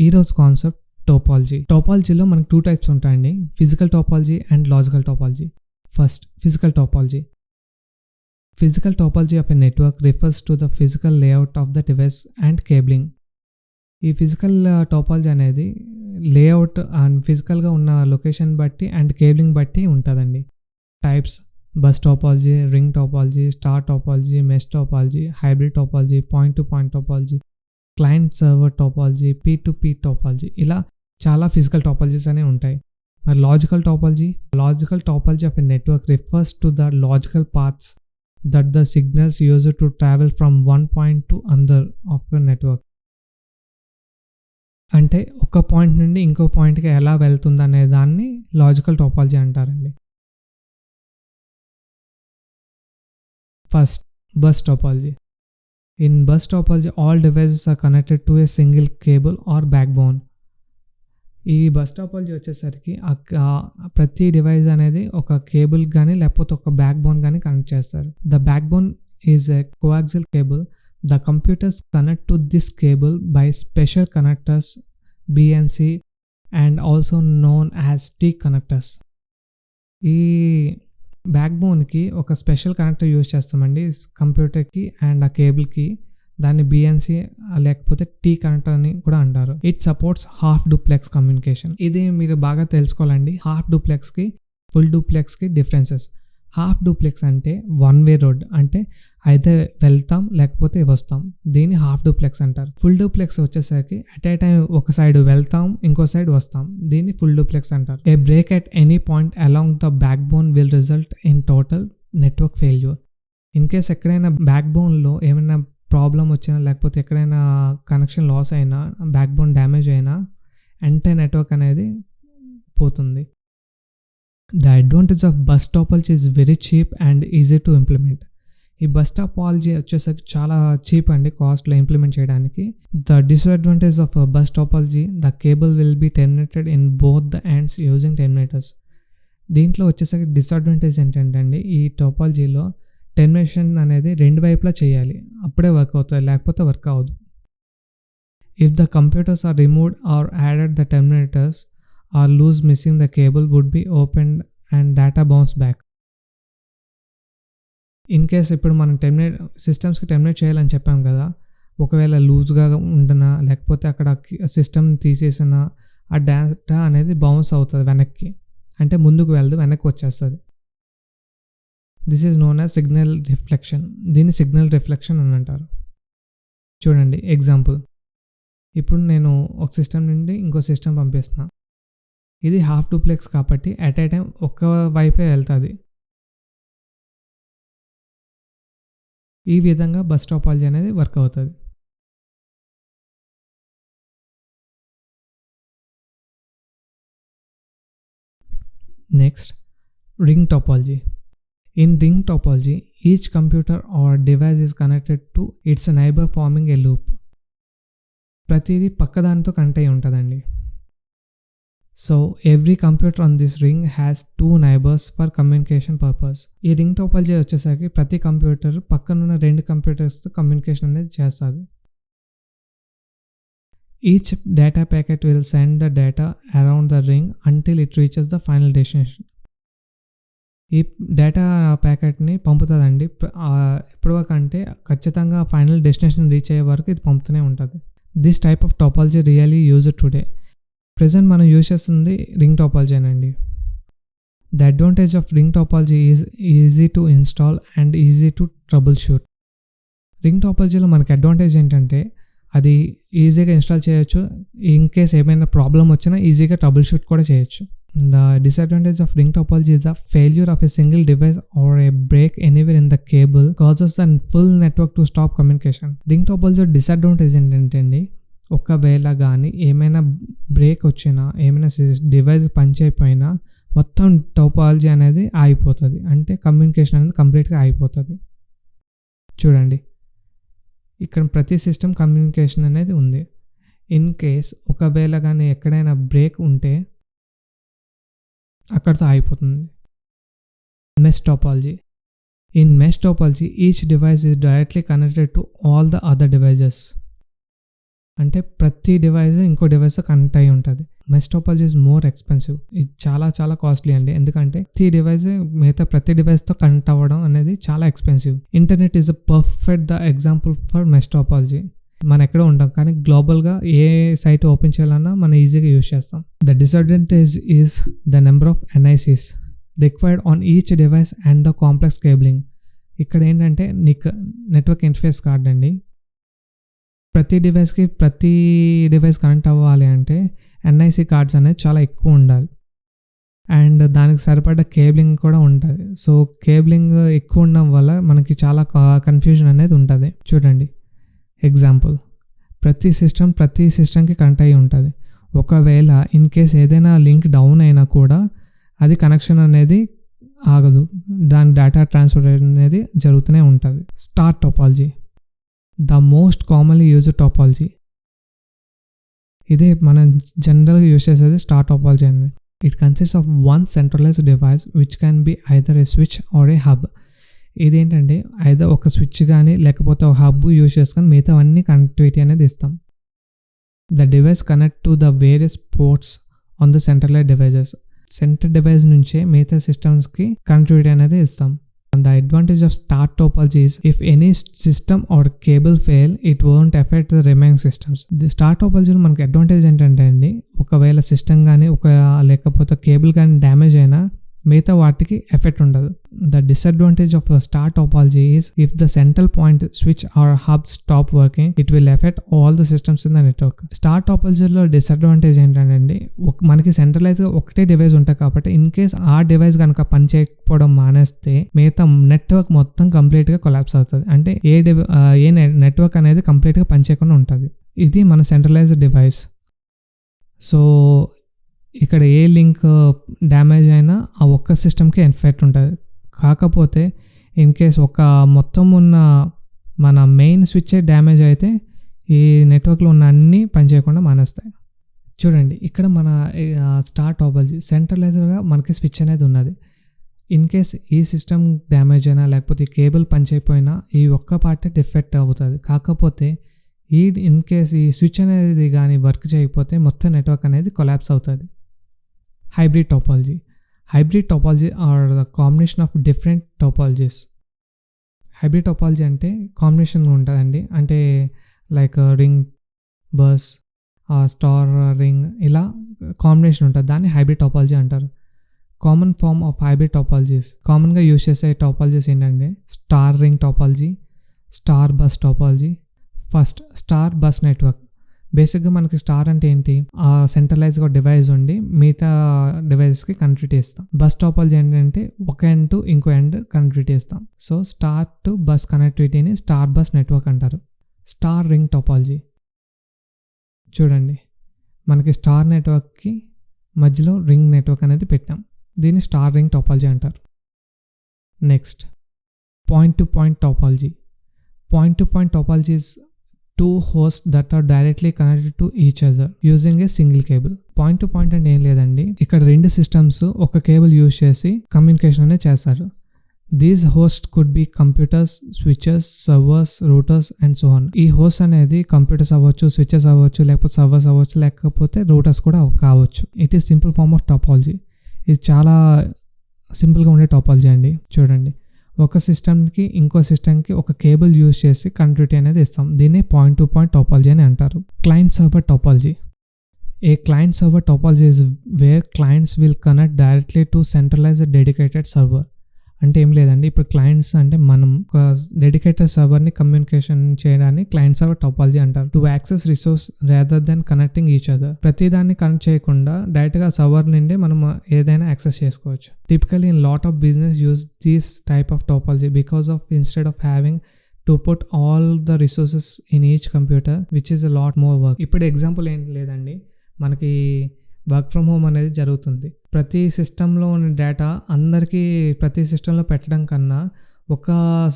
ఈరోజు concept topology. టోపాలజీలో మనకు 2 types ఉంటాయండి, physical topology and logical topology. First, physical topology. Physical topology of a network refers to the physical layout of the device and cabling. ఈ physical topology అనేది layout and ఫిజికల్గా ఉన్న location బట్టి and cabling బట్టి ఉంటుందండి. Types: bus topology, ring topology, star topology, mesh topology, hybrid topology, point to point topology, client server topology, P2P topology, ఇలా చాలా physical topologies అనేవి ఉంటాయి. మరి logical topology of a network refers to the logical paths that the signals used to travel from one point to another of a network. అంటే ఒక point నుండి ఇంకో పాయింట్కి ఎలా వెళ్తుంది అనే దాన్ని లాజికల్ టోపాలజీ అంటారండి. First, bus topology. In bus topology all devices are connected to a single cable or backbone. ఈ బస్ టోపాలజీ వచ్చేసరికి ప్రతి డివైస్ అనేది ఒక కేబుల్ కానీ లేకపోతే ఒక బ్యాక్ బోన్ కానీ కనెక్ట్ చేస్తారు. The backbone is a coaxial cable. The computers connect to this cable by special connectors BNC and also known as T connectors. ఈ బ్యాక్ బోన్కి ఒక స్పెషల్ కనెక్టర్ యూజ్ చేస్తామండి కంప్యూటర్కి అండ్ ఆ కేబుల్కి. దాన్ని BNC లేకపోతే T కనెక్టర్ అని కూడా అంటారు. It supports half duplex communication. ఇది మీరు బాగా తెలుసుకోవాలండి. హాఫ్ డూప్లెక్స్కి ఫుల్ డూప్లెక్స్కి డిఫరెన్సెస్. హాఫ్ డూప్లెక్స్ అంటే వన్ వే రోడ్, అంటే అయితే వెళ్తాం లేకపోతే వస్తాం, దీన్ని హాఫ్ డూప్లెక్స్ అంటారు. ఫుల్ డూప్లెక్స్ వచ్చేసరికి అట్ ఏ టైం ఒక సైడ్ వెళ్తాం ఇంకో సైడ్ వస్తాం, దీన్ని ఫుల్ డూప్లెక్స్ అంటారు. A break at any point along the backbone will result in total network failure. In case ఎక్కడైనా బ్యాక్ బోన్లో ఏమైనా ప్రాబ్లం వచ్చినా లేకపోతే ఎక్కడైనా కనెక్షన్ లాస్ అయినా, బ్యాక్ బోన్ డ్యామేజ్ అయినా ఎంటైర్ నెట్వర్క్ అనేది పోతుంది. The advantage of bus topology is very cheap and easy to implement. ఈ బస్ టోపాలజీ వచ్చేసరికి చాలా చీప్ అండి కాస్ట్లో ఇంప్లిమెంట్ చేయడానికి. The disadvantage of bus topology, the cable will be terminated in both the ends using terminators. దీంట్లో వచ్చేసరికి disadvantage ఏంటంటే అండి, ఈ టోపాలజీలో టెర్మినేషన్ అనేది రెండు వైపులా చేయాలి, అప్పుడే వర్క్ అవుతుంది, లేకపోతే వర్క్ అవ్వదు. If the computers are removed or added the terminators are loose missing the cable would be opened and data bounce back. In case ఇప్పుడు మనం సిస్టమ్స్కి టెర్మినేట్ చేయాలని చెప్పాం కదా, ఒకవేళ లూజ్గా ఉండనా లేకపోతే అక్కడ సిస్టమ్ తీసేసిన ఆ డేటా అనేది బౌన్స్ అవుతుంది వెనక్కి, అంటే ముందుకు వెళ్దు వెనక్కి వచ్చేస్తుంది. This is known as signal reflection. దీన్ని సిగ్నల్ రిఫ్లెక్షన్ అని అంటారు. చూడండి ఎగ్జాంపుల్, ఇప్పుడు నేను ఒక సిస్టమ్ నుండి ఇంకో సిస్టమ్ పంపిస్తున్నా. ఇది హాఫ్ డూప్లెక్స్ కాబట్టి అట్ ఏ టైం ఒక్క వైపే వెళ్తుంది. ఈ విధంగా బస్ టోపాలజీ అనేది వర్క్ అవుతుంది. Next, ring topology. In ring topology, each computer or device is connected to its neighbor forming a loop. ప్రతిదీ పక్కదానితో కనెక్ట్ అయి ఉంటుందండి. So every computer on this ring has 2 neighbors for communication purpose. ఈ ring topology వచ్చేసరికి ప్రతి computer పక్కనున్న 2 కంప్యూటర్స్తో communication అనేది చేస్తుంది. Each data packet will send the data around the ring until it reaches the final destination. ఈ data ప్యాకెట్ని పంపుతుందండి ఎప్పటివరకు అంటే ఖచ్చితంగా final destination reach అయ్యే వరకు ఇది పంపుతూనే ఉంటుంది. This type of topology really used today. Present మనం యూజ్ చేస్తుంది రింగ్ టోపాలజీ అండి. The advantage of ring topology is easy to install and easy to troubleshoot. Ring టోపాలజీలో మనకి అడ్వాంటేజ్ ఏంటంటే అది ఈజీగా ఇన్స్టాల్ చేయొచ్చు, ఇన్ కేస్ ఏమైనా ప్రాబ్లం వచ్చినా ఈజీగా ట్రబుల్ షూట్ కూడా చేయొచ్చు. The disadvantage of ring topology is the failure of a single device or a break anywhere in the cable causes the full network to stop communication. Ring topology disadvantage ఏంటంటే ఒకవేళ కానీ ఏమైనా break వచ్చినా, ఏమైనా device పనిచేయకపోయినా మొత్తం topology అనేది ఆగిపోతుంది, అంటే కమ్యూనికేషన్ అనేది కంప్లీట్గా ఆగిపోతుంది. చూడండి ఇక్కడ ప్రతి సిస్టమ్ కమ్యూనికేషన్ అనేది ఉంది. ఇన్ కేస్ ఒకవేళ కానీ ఎక్కడైనా బ్రేక్ ఉంటే అక్కడితో ఆగిపోతుంది. Mesh topology. In mesh topology each device is directly connected to all the other devices. అంటే ప్రతి డివైస్ ఇంకో డివైస్ కనెక్ట్ అయి ఉంటుంది. Mesh topology is more expensive. ఇది చాలా చాలా కాస్ట్లీ అండి, ఎందుకంటే ప్రతి డివైస్తో కనెక్ట్ అవ్వడం అనేది చాలా expensive. Internet is a perfect the example for mesh topology. మనం ఎక్కడో ఉంటాం, కానీ గ్లోబల్గా ఏ సైట్ ఓపెన్ చేయాలన్నా మనం ఈజీగా యూజ్ చేస్తాం. The disadvantage is the number of NICs required on each device and the complex cabling. ఇక్కడ ఏంటంటే నెట్వర్క్ ఇంటర్ఫేస్ కార్డ్ అండి. ప్రతి డివైస్ కనెక్ట్ అవ్వాలి అంటే NIC కార్డ్స్ అనేది చాలా ఎక్కువ ఉండాలి, అండ్ దానికి సరిపడ్డ కేబులింగ్ కూడా ఉంటుంది. సో కేబులింగ్ ఎక్కువ ఉండడం వల్ల మనకి చాలా కన్ఫ్యూజన్ అనేది ఉంటుంది. చూడండి ఎగ్జాంపుల్, ప్రతి సిస్టమ్కి కనెక్ట్ అయ్యి ఉంటుంది. ఒకవేళ ఇన్ కేస్ ఏదైనా లింక్ డౌన్ అయినా కూడా అది కనెక్షన్ అనేది ఆగదు, దాని డేటా ట్రాన్స్ఫర్ అనేది జరుగుతూనే ఉంటుంది. Star topology, the most commonly used topology. ఇదే మనం జనరల్గా యూజ్ చేసేది స్టార్ టోపాలజీ అండి. It consist of one centralized device which can be either a switch or a hub. ఇదేంటంటే ఐదర్ ఒక స్విచ్ కానీ లేకపోతే ఒక హబ్ యూజ్ చేసుకొని మిగతా అన్ని కనెక్టివిటీ అనేది ఇస్తాం. The device connect to the various ports on the centralized devices. Center device నుంచే మిగతా సిస్టమ్స్కి కనెక్టివిటీ అనేది ఇస్తాం. The advantage of star topology is if any system or cable fail, it won't affect the remaining systems. The star topology మనకి advantage ఏంటంటే అండి, ఒకవేళ system కానీ లేకపోతే కేబుల్ కానీ డ్యామేజ్ అయినా మిగతా వాటికి ఎఫెక్ట్ ఉండదు. The disadvantage of the star topology is if the central point switch or hub stop working, it will effect all the systems in the network. Star టోపాలజీలో డిసడ్వాంటేజ్ ఏంటంటే అండి, మనకి సెంట్రలైజ్గా ఒకటే డివైస్ ఉంటుంది కాబట్టి ఇన్ కేస్ ఆ device కనుక పనిచేయకపోవడం మానేస్తే మిగతా నెట్వర్క్ మొత్తం కంప్లీట్గా కొలాప్స్ అవుతుంది. అంటే ఏ నెట్వర్క్ అనేది కంప్లీట్గా పనిచేయకుండా ఉంటుంది. ఇది మన సెంట్రలైజ్డ్ డివైస్. సో ఇక్కడ ఏ లింక్ డ్యామేజ్ అయినా ఆ ఒక్క సిస్టమ్కి ఎఫెక్ట్ ఉంటుంది. కాకపోతే ఇన్ కేస్ మొత్తం ఉన్న మన మెయిన్ స్విచ్ డ్యామేజ్ అయితే ఈ నెట్వర్క్లో ఉన్న అన్నీ పనిచేయకుండా మానేస్తాయి. చూడండి ఇక్కడ మన స్టార్ టోపాలజీ సెంట్రలైజర్గా మనకి స్విచ్ అనేది ఉన్నది. ఇన్ కేస్ ఈ సిస్టమ్ డ్యామేజ్ అయినా లేకపోతే ఈ కేబుల్ పనిచేయకపోయినా ఈ ఒక్క పార్టే డిఫెక్ట్ అవుతుంది. కాకపోతే ఇన్ కేస్ ఈ స్విచ్ అనేది కానీ వర్క్ చేయకపోతే మొత్తం నెట్వర్క్ అనేది కొలాప్స్ అవుతుంది. Hybrid topology are the combination of different topologies. Hybrid topology అంటే కాంబినేషన్ ఉంటుందండి, అంటే like ring, bus, star, ring, ఇలా కాంబినేషన్ ఉంటుంది. దాన్ని హైబ్రిడ్ టోపాలజీ అంటారు. Common form of hybrid topologies, కామన్గా యూజ్ చేసే టోపాలజీస్ ఏంటంటే star ring topology, star bus topology. First star bus network. బేసిక్గా మనకి స్టార్ అంటే ఏంటి, ఆ సెంట్రలైజ్గా డివైస్ ఉండి మిగతా డివైస్కి కనెక్టివిటీ ఇస్తాం. బస్ టోపాలజీ ఏంటంటే ఒక ఎండ్ టు ఇంకో ఎండ్ కనెక్టివిటీ ఇస్తాం. సో స్టార్ టు బస్ కనెక్టివిటీని స్టార్ బస్ నెట్వర్క్ అంటారు. స్టార్ రింగ్ టోపాలజీ చూడండి, మనకి స్టార్ నెట్వర్క్కి మధ్యలో రింగ్ నెట్వర్క్ అనేది పెట్టాం. దీన్ని స్టార్ రింగ్ టోపాలజీ అంటారు. Next point to point topology. Point to point topology is two hosts that are directly connected to each other using a single cable. Point to point అంటే ఏం లేదండి, ఇక్కడ రెండు systems ఒక కేబుల్ యూజ్ చేసి communication అనేది చేస్తారు. These host could be computers, switches, servers, routers and so on. ఈ హోస్ట్ అనేది కంప్యూటర్స్ అవ్వచ్చు, స్విచెస్ అవ్వచ్చు, లేకపోతే సర్వర్స్ అవ్వచ్చు, లేకపోతే రూటర్స్ కూడా కావచ్చు. It is simple form of topology. ఇది చాలా సింపుల్గా ఉండే టోపాలజీ అండి. చూడండి, ఒక సిస్టమ్కి ఇంకో సిస్టమ్కి ఒక కేబుల్ యూజ్ చేసి కనెక్టివిటీ అనేది ఇస్తాం. దీన్ని పాయింట్ టు పాయింట్ టోపాలజీ అని అంటారు. Client server topology. A client server topology is where clients will connect directly to centralized dedicated server. అంటే ఏం లేదండి, ఇప్పుడు క్లయింట్స్ అంటే మనం ఒక డెడికేటెడ్ సర్వర్ని కమ్యూనికేషన్ చేయడాన్ని క్లయింట్ సర్వర్ టోపాలజీ అంటారు. To access resource rather than connecting each other. ప్రతిదాన్ని కనెక్ట్ చేయకుండా డైరెక్ట్గా సర్వర్ నుండి మనం ఏదైనా యాక్సెస్ చేసుకోవచ్చు. Typically in lot of business use this type of topology because of instead of having to put all the resources in each computer which is a lot more work. ఇప్పుడు example ఏం లేదండి, మనకి work from home అనేది జరుగుతుంది. ప్రతి సిస్టంలో ఉన్న data అందరికీ ప్రతి సిస్టంలో పెట్టడం కన్నా ఒక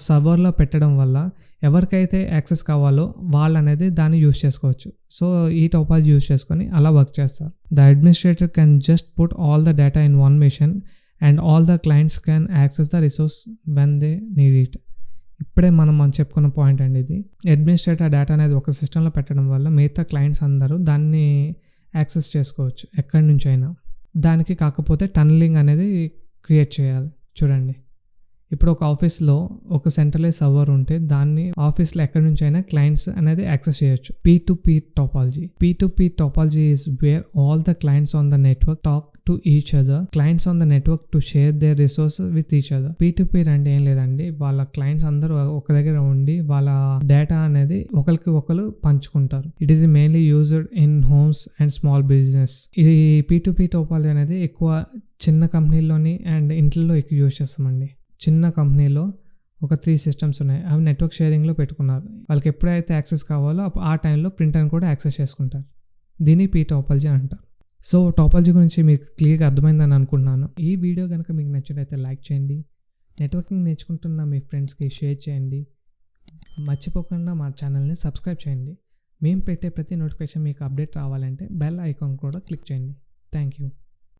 సర్వర్లో పెట్టడం వల్ల ఎవరికైతే యాక్సెస్ కావాలో వాళ్ళు అనేది దాన్ని యూజ్ చేసుకోవచ్చు. సో ఈ టోపాలజీ యూజ్ చేసుకొని అలా వర్క్ చేస్తారు. The administrator can just put all the data in one machine and all the clients can access the resource when they need it. ఇప్పుడే మనం చెప్పుకున్న పాయింట్ అండి ఇది. అడ్మినిస్ట్రేటర్ డేటా అనేది ఒక సిస్టంలో పెట్టడం వల్ల మిగతా క్లయింట్స్ అందరూ దాన్ని యాక్సెస్ చేసుకోవచ్చు ఎక్కడి నుంచి అయినా. దానికి కాకపోతే టన్నలింగ్ అనేది క్రియేట్ చేయాలి. చూడండి, ఇప్పుడు ఒక ఆఫీస్లో ఒక సెంట్రలైజ్ సర్వర్ ఉంటే దాన్ని ఆఫీస్లో ఎక్కడి నుంచి అయినా క్లయింట్స్ అనేది యాక్సెస్ చేయొచ్చు. P2P topology. P2P topology is where all the clients on the network talk to each other. Clients on the network to share their resources with each other. P2P అంటే ఏం లేదండి, వాళ్ళ క్లయింట్స్ అందరూ ఒక దగ్గర ఉండి వాళ్ళ డేటా అనేది ఒకరికి ఒకరు పంచుకుంటారు. It is mainly used in homes and small business. ఇది P2P టోపాలజీ అనేది ఎక్కువ చిన్న కంపెనీల్లోని అండ్ ఇంట్లో ఎక్కువ యూజ్ చేస్తామండి. చిన్న కంపెనీలో ఒక 3 సిస్టమ్స్ ఉన్నాయి, అవి నెట్వర్క్ షేరింగ్లో పెట్టుకున్నారు. వాళ్ళకి ఎప్పుడైతే యాక్సెస్ కావాలో ఆ టైంలో ప్రింటర్ని కూడా యాక్సెస్ చేసుకుంటారు. దీన్ని P టోపాలజీ అంటారు. సో టోపాలజీ గురించి మీకు క్లియర్గా అర్థమైందని అనుకుంటున్నాను. ఈ వీడియో కనుక మీకు నచ్చినట్లయితే లైక్ చేయండి. నెట్వర్కింగ్ నేర్చుకుంటున్న మీ ఫ్రెండ్స్కి షేర్ చేయండి. మర్చిపోకుండా మా ఛానల్ని సబ్స్క్రైబ్ చేయండి. మేము పెట్టే ప్రతి నోటిఫికేషన్ మీకు అప్డేట్ రావాలంటే బెల్ ఐకాన్ కూడా క్లిక్ చేయండి. Thank you.